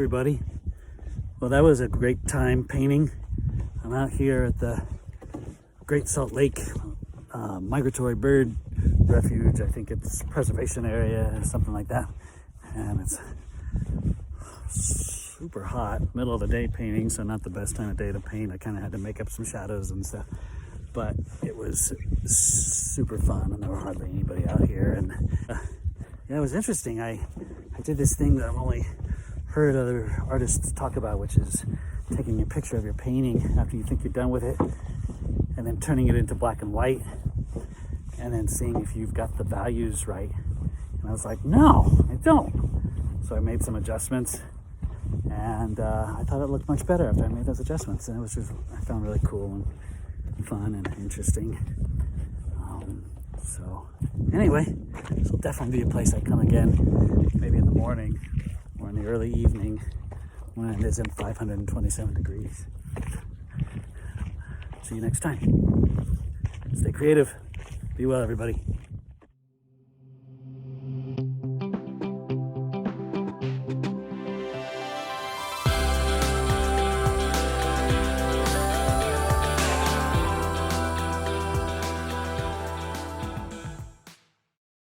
everybody. Well, that was a great time painting. I'm out here at the Great Salt Lake Migratory Bird Refuge. I think it's preservation area, something like that. And it's super hot, middle of the day painting, so not the best time of day to paint. I kind of had to make up some shadows and stuff, but it was super fun, and there were hardly anybody out here. And yeah, it was interesting. I did this thing that I've only heard other artists talk about, which is taking a picture of your painting after you think you're done with it, and then turning it into black and white, and then seeing if you've got the values right. And I was like, no, I don't. So I made some adjustments, and I thought it looked much better after I made those adjustments. And it was just, I found really cool and fun and interesting. So anyway, this will definitely be a place I come again, maybe in the morning or in the early evening when it isn't 527 degrees. See you next time. Stay creative. Be well, everybody.